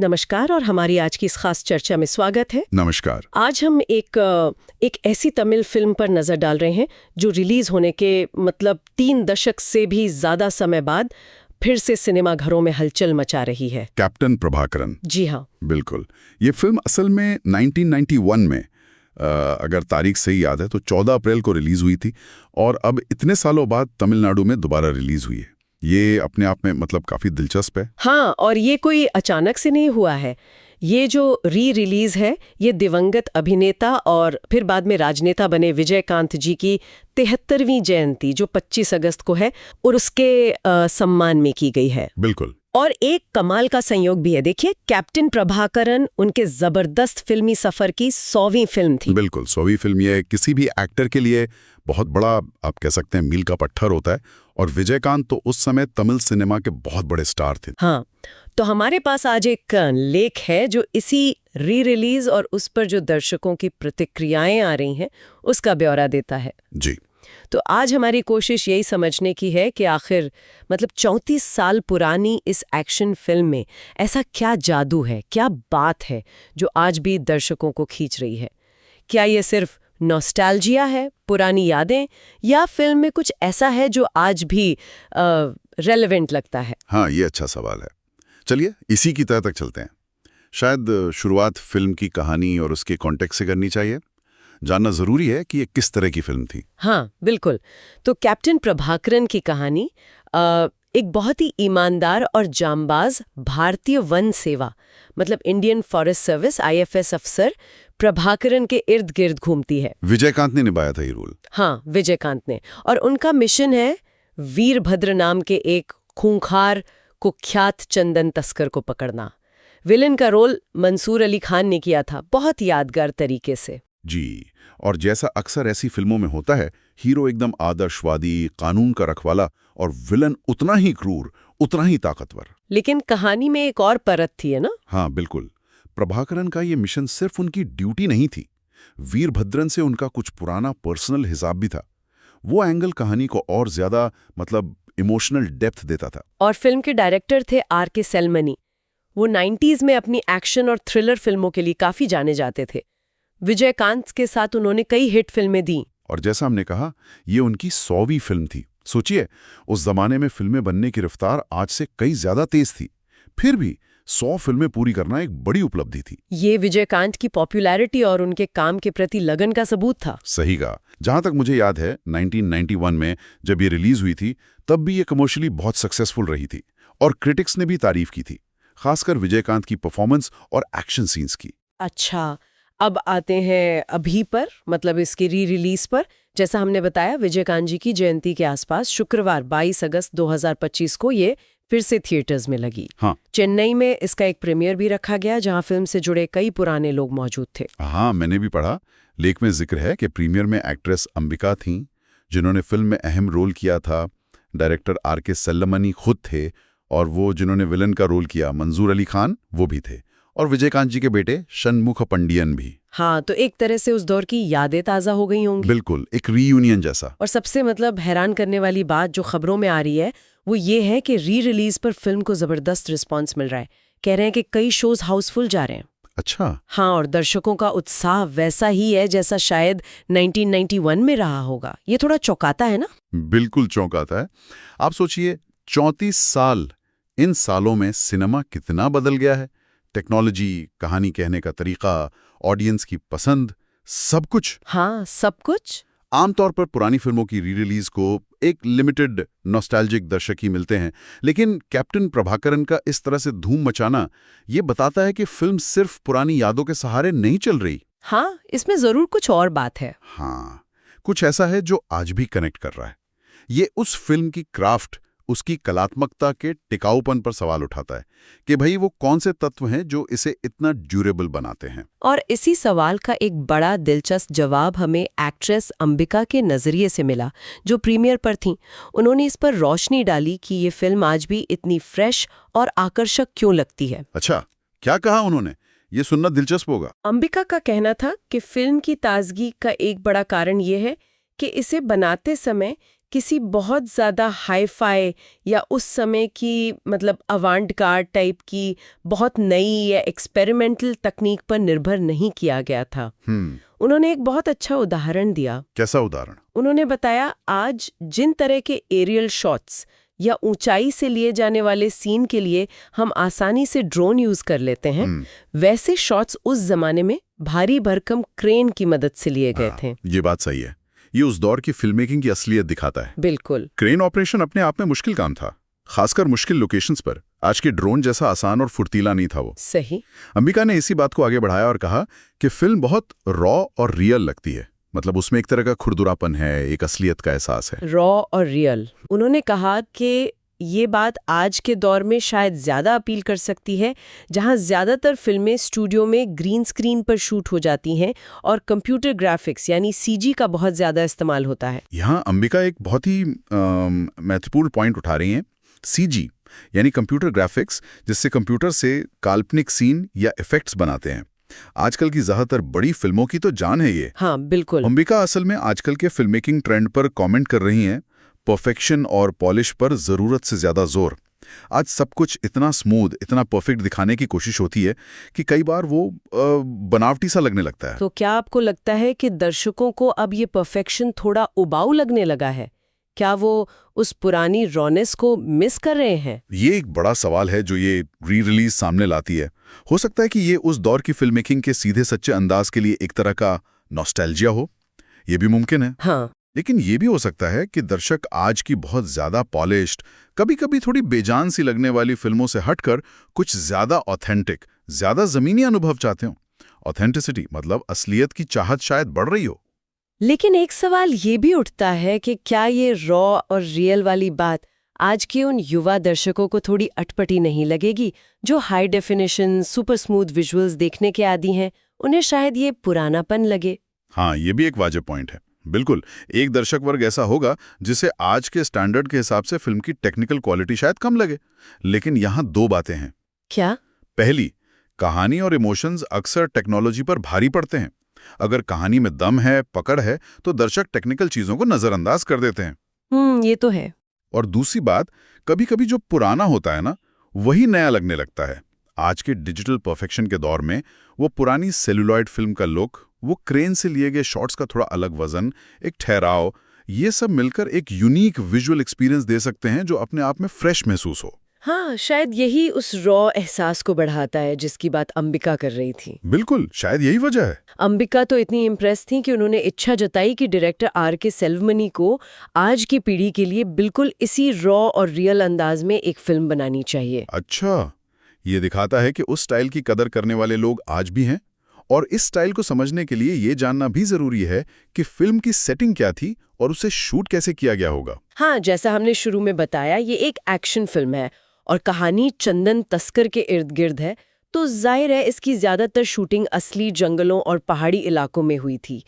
नमस्कार और हमारी आज की इस खास चर्चा में स्वागत है। नमस्कार। आज हम एक ऐसी तमिल फिल्म पर नजर डाल रहे हैं जो रिलीज होने के 3 दशक से भी ज्यादा समय बाद फिर से सिनेमा घरों में हलचल मचा रही है। कैप्टन प्रभाकरन। जी हाँ, बिल्कुल। ये फिल्म असल में 1991 में अगर तारीख सही याद है तो 14 अप्रैल को रिलीज हुई थी और अब इतने सालों बाद तमिलनाडु में दोबारा रिलीज हुई है। ये अपने आप में काफी दिलचस्प है। हाँ, और ये कोई अचानक से नहीं हुआ है। ये जो रिलीज है ये दिवंगत अभिनेता और फिर बाद में राजनेता बने विजयकांत जी की 73वीं जयंती जो 25 अगस्त को है और उसके सम्मान में की गई है। बिल्कुल। और एक कमाल का संयोग भी है। देखिए, कैप्टन प्रभाकरन उनके जबरदस्त फिल्मी सफर की 100वीं फिल्म थी। बिल्कुल, 100वीं फिल्म। ये किसी भी एक्टर के लिए बहुत बड़ा, आप कह सकते हैं, मील का पत्थर होता है और विजयकांत तो उस समय तमिल सिनेमा के बहुत बड़े स्टार थे। हाँ, तो हमारे पास आज एक लेख है जो इसी रिलीज और उस पर जो दर्शकों की प्रतिक्रियाएं आ रही हैं उसका ब्यौरा देता है। जी। तो आज हमारी कोशिश यही समझने की है कि आखिर 34 साल पुरानी इस एक्शन फिल्म में ऐसा क्या जादू है, क्या बात है जो आज भी दर्शकों को खींच रही है। क्या ये सिर्फ नॉस्टैल्जिया है, पुरानी यादें, या फिल्म में कुछ ऐसा है जो आज भी रेलेवेंट लगता है? हाँ, ये अच्छा सवाल है। चलिए इसी की तह तक चलते हैं। शायद शुरुआत फिल्म की कहानी और उसके कॉन्टेक्स्ट से करनी चाहिए। जानना जरूरी है कि ये किस तरह की फिल्म थी। हाँ, बिल्कुल। तो कैप्टन प्रभाकरन की कहानी एक बहुत ही ईमानदार और जांबाज भारतीय वन सेवा इंडियन फॉरेस्ट सर्विस IFS अफसर प्रभाकरन के इर्द गिर्द घूमती है। विजयकांत ने निभाया था ये रोल। हाँ, विजयकांत ने। और उनका मिशन है वीरभद्र नाम के एक खूंखार कुख्यात चंदन तस्कर को पकड़ना। विलन का रोल मंसूर अली खान ने किया था, बहुत यादगार तरीके से। जी, और जैसा अक्सर ऐसी फिल्मों में होता है, हीरो एकदम आदर्शवादी, कानून का रखवाला और विलन उतना ही क्रूर, उतना ही ताकतवर। लेकिन कहानी में एक और परत थी, है ना? हाँ, बिल्कुल। प्रभाकरन का ये मिशन सिर्फ उनकी ड्यूटी नहीं थी, वीरभद्रन से उनका कुछ पुराना पर्सनल हिसाब भी था। वो एंगल कहानी को और ज्यादा इमोशनल डेप्थ देता था। और फिल्म के डायरेक्टर थे R.K. सेल्मनी। वो 90s में अपनी एक्शन और थ्रिलर फिल्मों के लिए काफी जाने जाते थे। विजयकांत के साथ उन्होंने कई हिट फिल्में दी। और जैसा हमने कहा, ये उनकी 100वीं फिल्म थी। सोचिए, उस जमाने में फिल्में बनने की रफ्तार आज से कई ज्यादा तेज थी, फिर भी 100 फिल्में पूरी करना एक बड़ी उपलब्धि थी। ये विजयकांत की पॉपुलैरिटी और उनके काम के प्रति लगन का सबूत था। सही कहा। जहां तक मुझे याद है, 1991 में जब ये रिलीज हुई थी तब भी ये कमर्शियली बहुत सक्सेसफुल रही थी और क्रिटिक्स ने भी तारीफ की थी, खासकर विजयकांत की परफॉर्मेंस और एक्शन सीन्स की। अच्छा, अब आते हैं अभी पर, इसकी रिलीज पर। जैसा हमने बताया, विजयकांत जी की जयंती के आसपास शुक्रवार 22 अगस्त 2025 को ये फिर से थिएटर्स में लगी। हाँ। चेन्नई में इसका एक प्रीमियर भी रखा गया जहां फिल्म से जुड़े कई पुराने लोग मौजूद थे। हाँ, मैंने भी पढ़ा। लेख में जिक्र है कि प्रीमियर में एक्ट्रेस अंबिका थीं, जिन्होंने फिल्म में अहम रोल किया था। Director R.K. सेल्मनी खुद थे और वो जिन्होंने विलन का रोल किया, मंसूर अली खान, वो भी थे, और विजयकांत जी के बेटे षणमुख पंडियन भी। हाँ, तो एक तरह से उस दौर की यादें ताज़ा हो गई होंगी। बिल्कुल, एक रीयूनियन जैसा। और सबसे हैरान करने वाली बात जो खबरों में आ रही है वो ये है कि रिलीज पर फिल्म को जबरदस्त रिस्पांस मिल रहा है। कह रहे हैं कि कई शोज हाउसफुल जा रहे हैं। अच्छा। हाँ, और दर्शकों का उत्साह वैसा ही है जैसा शायद 1991 में रहा होगा। ये थोड़ा चौंकाता है ना? बिल्कुल चौंकाता है। आप सोचिए, 34 साल, इन सालों में सिनेमा कितना बदल गया है। टेक्नोलॉजी, कहानी कहने का तरीका, ऑडियंस की पसंद, सब कुछ। हाँ, सब कुछ। आमतौर पर पुरानी फिल्मों की रिलीज को एक लिमिटेड नॉस्टैल्जिक दर्शक ही मिलते हैं, लेकिन कैप्टन प्रभाकरन का इस तरह से धूम मचाना ये बताता है कि फिल्म सिर्फ पुरानी यादों के सहारे नहीं चल रही। हाँ, इसमें जरूर कुछ और बात है। हाँ, कुछ ऐसा है जो आज भी कनेक्ट कर रहा है। ये उस फिल्म की क्राफ्ट, उसकी कलात्मकता के टिकाऊपन पर सवाल उठाता है कि भाई वो कौन से तत्व हैं जो इसे इतना ड्यूरेबल बनाते हैं। और इसी सवाल का एक बड़ा दिलचस्प जवाब हमें एक्ट्रेस अंबिका के नजरिए से मिला, जो प्रीमियर पर थीं। उन्होंने इस पर रोशनी डाली कि ये फिल्म आज भी इतनी फ्रेश और आकर्षक क्यों लगती है। अच्छा, क्या कहा उन्होंने? ये सुनना दिलचस्प होगा। अंबिका का कहना था कि फिल्म की ताजगी का एक बड़ा कारण ये है कि इसे बनाते समय किसी बहुत ज़्यादा हाई-फाई या उस समय की मतलब अवांट-गार्ड टाइप की बहुत नई या एक्सपेरिमेंटल तकनीक पर निर्भर नहीं किया गया था। उन्होंने एक बहुत अच्छा उदाहरण दिया। कैसा उदाहरण? उन्होंने बताया आज जिन तरह के एरियल शॉट्स या ऊंचाई से लिए जाने वाले सीन के लिए हम आसानी से ड्रोन यूज कर लेते हैं, वैसे शॉट्स उस जमाने में भारी भरकम क्रेन की मदद से लिए गए थे। ये बात सही है। ये उस दौर की फिल्म मेकिंग की असलियत दिखाता है। बिल्कुल। क्रेन ऑपरेशन अपने आप में मुश्किल काम था, खासकर मुश्किल लोकेशंस पर। आज के ड्रोन जैसा आसान और फुर्तीला नहीं था वो। सही। अंबिका ने इसी बात को आगे बढ़ाया और कहा कि फिल्म बहुत रॉ और रियल लगती है। मतलब उसमें एक तरह का खुरदुरापन है, एक असलियत का एहसास है। रॉ और रियल। उन्होंने कहा कि ये बात आज के दौर में शायद ज्यादा अपील कर सकती है, जहां ज्यादातर फिल्में स्टूडियो में ग्रीन स्क्रीन पर शूट हो जाती हैं और कंप्यूटर ग्राफिक्स यानी सीजी का बहुत ज्यादा इस्तेमाल होता है। यहाँ अंबिका एक बहुत ही महत्वपूर्ण पॉइंट उठा रही हैं, सीजी यानी कंप्यूटर ग्राफिक्स, जिससे कंप्यूटर से काल्पनिक सीन या इफेक्ट्स बनाते हैं। आजकल की ज्यादातर बड़ी फिल्मों की तो जान है ये। हाँ बिल्कुल। अंबिका असल में आजकल के फिल्म मेकिंग ट्रेंड पर कमेंट कर रही हैं, परफेक्शन और पॉलिश पर जरूरत से ज्यादा जोर। आज सब कुछ इतना स्मूथ, इतना परफेक्ट दिखाने की कोशिश होती है कि कई बार वो बनावटी सा लगने लगता है। तो क्या आपको लगता है कि दर्शकों को अब ये परफेक्शन थोड़ा उबाऊ लगने लगा है? क्या वो उस पुरानी रॉनेस को मिस कर रहे हैं? ये एक बड़ा सवाल है जो ये री रिलीज सामने लाती है। हो सकता है कि ये उस दौर की फिल्म मेकिंग के सीधे सच्चे अंदाज के लिए एक तरह का नॉस्टैल्जिया हो, ये भी मुमकिन है। हाँ। लेकिन ये भी हो सकता है कि दर्शक आज की बहुत ज्यादा पॉलिश्ड, कभी-कभी थोड़ी बेजान सी लगने वाली फिल्मों से हटकर कुछ ज्यादा ऑथेंटिक, ज्यादा जमीनी अनुभव चाहते हो। ऑथेंटिसिटी मतलब असलियत की चाहत शायद बढ़ रही हो। लेकिन एक सवाल ये भी उठता है कि क्या ये रॉ और रियल वाली बात आज के उन युवा दर्शकों को थोड़ी अटपटी नहीं लगेगी, जो high definition super smooth visuals देखने के आदी हैं? उन्हें शायद ये पुरानापन लगे। हाँ, ये भी एक वाजिब पॉइंट है। बिल्कुल, एक दर्शक वर्ग ऐसा होगा जिसे आज के स्टैंडर्ड के हिसाब से फिल्म की टेक्निकल क्वालिटी शायद कम लगे। लेकिन यहाँ दो बातें हैं। क्या? पहली, कहानी और इमोशंस अक्सर टेक्नोलॉजी पर भारी पड़ते हैं। अगर कहानी में दम है, पकड़ है, तो दर्शक टेक्निकल चीजों को नजरअंदाज कर देते हैं। ये तो है। और दूसरी बात, कभी-कभी जो पुराना होता है ना, वही नया लगने लगता है। आज के डिजिटल परफेक्शन के दौर में वो पुरानी सेलुलॉइड फिल्म का लुक, वो क्रेन से लिए गए शॉट्स का थोड़ा अलग वजन, एक ठहराव, ये सब मिलकर एक यूनिक विजुअल एक्सपीरियंस दे सकते हैं जो अपने आप में फ्रेश महसूस हो। हाँ, शायद यही उस रॉ एहसास को बढ़ाता है जिसकी बात अंबिका कर रही थी। बिल्कुल, शायद यही वजह है। अंबिका तो इतनी इम्प्रेस थी कि उन्होंने इच्छा जताई कि डायरेक्टर आर.के. सेल्वमनी को आज की पीढ़ी के लिए बिल्कुल इसी रॉ और रियल अंदाज में एक फिल्म बनानी चाहिए। अच्छा, ये दिखाता है कि उस स्टाइल की कदर करने वाले लोग आज भी हैं। और इस स्टाइल को समझने के लिए ये जानना भी जरूरी है कि फिल्म की सेटिंग क्या थी और उसे शूट कैसे किया गया होगा। हाँ, जैसा हमने शुरू में बताया, ये एक एक्शन फिल्म है और कहानी चंदन तस्कर के इर्द गिर्द है, तो जाहिर है इसकी ज्यादातर शूटिंग असली जंगलों और पहाड़ी इलाकों में हुई थी।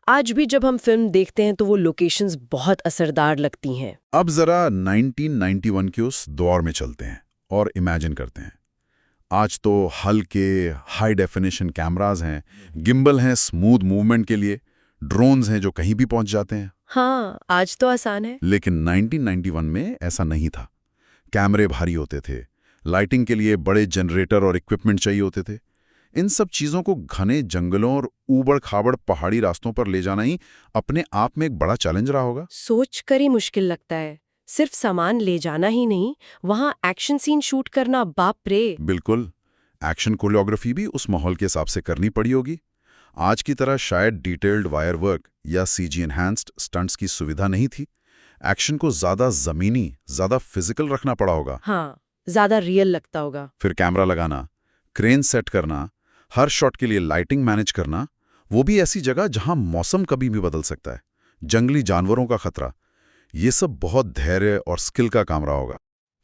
आज भी जब हम फिल्म देखते हैं तो वो लोकेशंस बहुत असरदार लगती हैं। अब जरा 1991 के उस दौर में चलते हैं और इमेजिन करते हैं। आज तो हल्के हाई डेफिनेशन कैमरास हैं, गिम्बल हैं स्मूथ मूवमेंट के लिए, ड्रोन्स हैं जो कहीं भी पहुंच जाते हैं। हाँ, आज तो आसान है। लेकिन 1991 में ऐसा नहीं था। कैमरे भारी होते थे, लाइटिंग के लिए बड़े जनरेटर और इक्विपमेंट चाहिए होते थे। इन सब चीजों को घने जंगलों और ऊबड़-खाबड़ पहाड़ी रास्तों पर ले जाना ही अपने आप में एक बड़ा चैलेंज रहा होगा। सोच कर ही मुश्किल लगता है। सिर्फ सामान ले जाना ही नहीं, वहां एक्शन सीन शूट करना, बाप रे। बिल्कुल, एक्शन कोरियोग्राफी भी उस माहौल के हिसाब से करनी पड़ी होगी। आज की तरह शायद डिटेल्ड वायर वर्क या सीजी एनहांस्ड स्टंट्स की सुविधा नहीं थी। एक्शन को ज्यादा जमीनी, ज्यादा फिजिकल रखना पड़ा होगा। हाँ, ज्यादा रियल लगता होगा। फिर कैमरा लगाना, क्रेन सेट करना, हर शॉट के लिए लाइटिंग मैनेज करना, वो भी ऐसी जगह जहां मौसम कभी भी बदल सकता है, जंगली जानवरों का खतरा, ये सब बहुत धैर्य और स्किल का काम रहा होगा।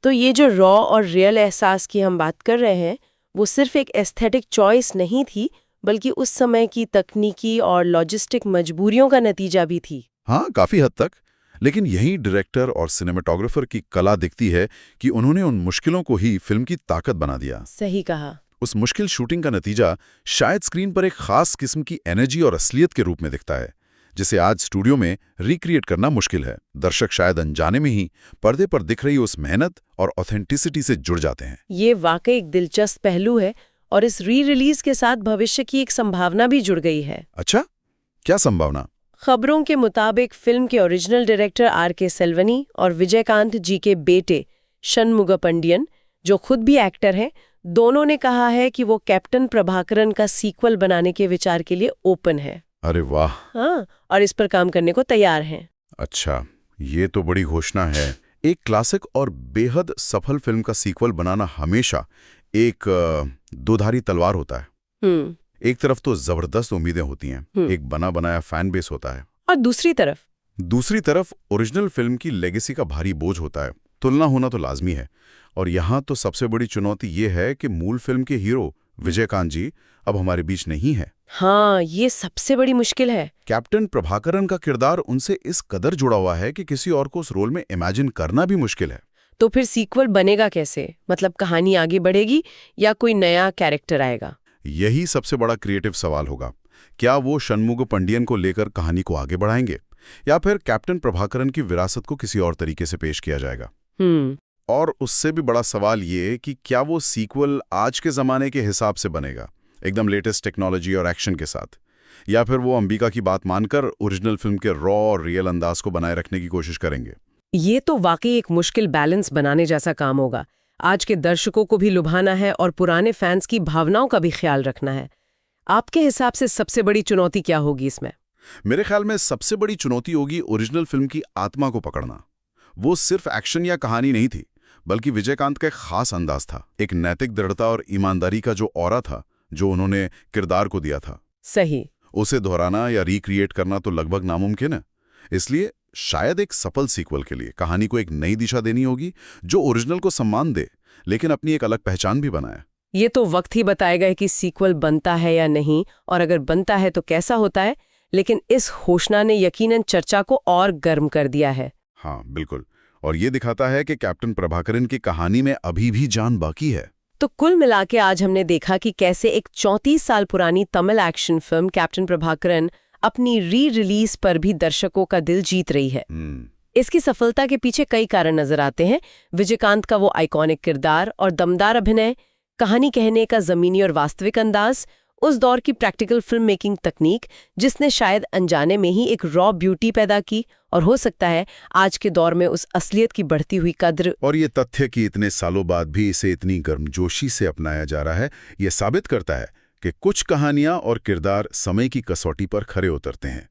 तो ये जो रॉ और रियल एहसास की हम बात कर रहे हैं, वो सिर्फ एक एस्थेटिक चॉइस नहीं थी, बल्कि उस समय की तकनीकी और लॉजिस्टिक मजबूरियों का नतीजा भी थी। हाँ, काफी हद तक। लेकिन यही डायरेक्टर और सिनेमेटोग्राफर की कला दिखती है कि उन्होंने उन मुश्किलों को ही फिल्म की ताकत बना दिया। सही कहा। उस मुश्किल शूटिंग का नतीजा शायद स्क्रीन पर एक खास किस्म की एनर्जी और असलियत के रूप में दिखता है, जिसे आज स्टूडियो में रिक्रिएट करना मुश्किल है। दर्शक शायद अनजाने में ही पर्दे पर दिख रही उस मेहनत और ऑथेंटिसिटी से जुड़ जाते हैं। ये वाकई एक दिलचस्प पहलू है और इस री रिलीज के साथ भविष्य की एक संभावना भी जुड़ गई है। अच्छा, क्या संभावना? खबरों के मुताबिक फिल्म के ओरिजिनल डायरेक्टर आर.के. सेल्वनी और विजयकांत जी के बेटे षणमुगपंडियन, जो खुद भी एक्टर हैं, दोनों ने कहा है कि वो कैप्टन प्रभाकरन का सीक्वल बनाने के विचार के लिए ओपन है। अरे वाह! हाँ, और इस पर काम करने को तैयार हैं। अच्छा, ये तो बड़ी घोषणा है। एक क्लासिक और बेहद सफल फिल्म का सीक्वल बनाना हमेशा एक दोधारी तलवार होता है। एक तरफ तो जबरदस्त उम्मीदें होती हैं, एक बना बनाया फैन बेस होता है, और दूसरी तरफ ओरिजिनल फिल्म की लेगेसी का भारी बोझ होता है। तुलना होना तो लाजमी है, और यहाँ तो सबसे बड़ी चुनौती ये है कि मूल फिल्म के हीरो विजयकांत जी अब हमारे बीच नहीं है। हाँ, ये सबसे बड़ी मुश्किल है। कैप्टन प्रभाकरन का किरदार उनसे इस कदर जुड़ा हुआ है कि किसी और को उस रोल में इमेजिन करना भी मुश्किल है। तो फिर सीक्वल बनेगा कैसे? मतलब कहानी आगे बढ़ेगी या कोई नया कैरेक्टर आएगा? यही सबसे बड़ा क्रिएटिव सवाल होगा। क्या वो षणमुगपंडियन को लेकर कहानी को आगे बढ़ाएंगे, या फिर कैप्टन प्रभाकरन की विरासत को किसी और तरीके से पेश किया जाएगा? और उससे भी बड़ा सवाल ये कि क्या वो सीक्वल आज के ज़माने के हिसाब से बनेगा, एकदम लेटेस्ट टेक्नोलॉजी और एक्शन के साथ, या फिर वो अंबिका की बात मानकर ओरिजिनल फिल्म के रॉ और रियल अंदाज को बनाए रखने की कोशिश करेंगे? ये तो वाकई एक मुश्किल बैलेंस बनाने जैसा काम होगा। आज के दर्शकों को भी लुभाना है और पुराने फैंस की भावनाओं का भी ख्याल रखना है। आपके हिसाब से सबसे बड़ी चुनौती क्या होगी इसमें? मेरे ख्याल में सबसे बड़ी चुनौती होगी ओरिजिनल फिल्म की आत्मा को पकड़ना। वो सिर्फ एक्शन या कहानी नहीं थी, बल्कि विजयकांत का एक खास अंदाज था, एक नैतिक दृढ़ता और ईमानदारी का जो ऑरा था, जो उन्होंने किरदार को दिया था। सही। उसे दोहराना या रिक्रिएट करना तो लगभग नामुमकिन है। इसलिए शायद एक सफल सीक्वल के लिए कहानी को एक नई दिशा देनी होगी, जो ओरिजिनल को सम्मान दे लेकिन अपनी एक अलग पहचान भी बनाए। ये तो वक्त ही बताएगा कि सीक्वल बनता है या नहीं, और अगर बनता है तो कैसा होता है। लेकिन इस घोषणा ने यकीनन चर्चा को और गर्म कर दिया है। हाँ, बिल्कुल। और ये दिखाता है कि कैप्टन प्रभाकरन की कहानी में अभी भी जान बाकी है। तो कुल मिला के आज हमने देखा कि कैसे एक 34 साल पुरानी Tamil action film captain Prabhakaran अपनी री रिलीज पर भी दर्शकों का दिल जीत रही है। इसकी सफलता के पीछे कई कारण नजर आते हैं। विजयकांत का वो आइकॉनिक किरदार और दमदार अभिनय, कहानी कहने का जमीनी और वास्तविक अंदाज, उस दौर की प्रैक्टिकल फिल्म मेकिंग तकनीक जिसने शायद अनजाने में ही एक रॉ ब्यूटी पैदा की, और हो सकता है आज के दौर में उस असलियत की बढ़ती हुई कद्र। और ये तथ्य कि इतने सालों बाद भी इसे इतनी गर्मजोशी से अपनाया जा रहा है, ये साबित करता है कि कुछ कहानियां और किरदार समय की कसौटी पर खरे उतरते हैं।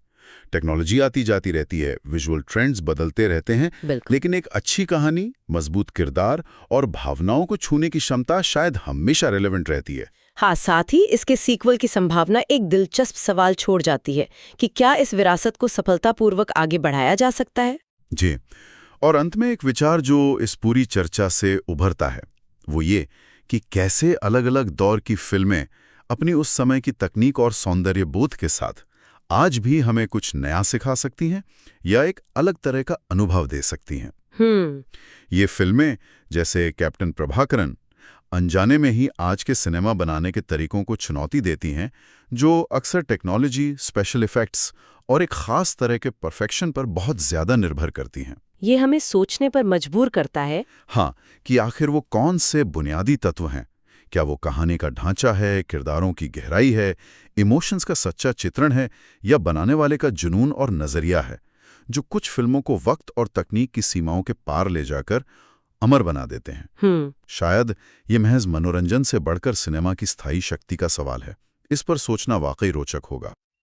टेक्नोलॉजी आती जाती रहती है, विजुअल ट्रेंड्स बदलते रहते हैं, लेकिन एक अच्छी कहानी, मजबूत किरदार और भावनाओं को छूने की क्षमता शायद हमेशा रिलेवेंट रहती है। हाँ, साथ ही इसके सीक्वल की संभावना एक दिलचस्प सवाल छोड़ जाती है कि क्या इस विरासत को सफलतापूर्वक आगे बढ़ाया जा सकता है। जी, और अंत में एक विचार जो इस पूरी चर्चा से उभरता है, वो ये कि कैसे अलग अलग दौर की फिल्में अपनी उस समय की तकनीक और सौंदर्य बोध के साथ आज भी हमें कुछ नया सिखा सकती हैं या एक अलग तरह का अनुभव दे सकती हैं। ये फिल्में जैसे कैप्टन प्रभाकरन अनजाने में ही आज के सिनेमा बनाने के तरीकों को चुनौती देती हैं, जो अक्सर टेक्नोलॉजी, स्पेशल इफेक्ट्स और एक खास तरह के परफेक्शन पर बहुत ज्यादा निर्भर करती हैं। ये हमें सोचने पर मजबूर करता है। हाँ, कि आखिर वो कौन से बुनियादी तत्व हैं। क्या वो कहानी का ढांचा है, किरदारों की गहराई है, इमोशंस का सच्चा चित्रण है, या बनाने वाले का जुनून और नजरिया है, जो कुछ फिल्मों को वक्त और तकनीक की सीमाओं के पार ले जाकर अमर बना देते हैं। शायद ये महज मनोरंजन से बढ़कर सिनेमा की स्थायी शक्ति का सवाल है। इस पर सोचना वाकई रोचक होगा।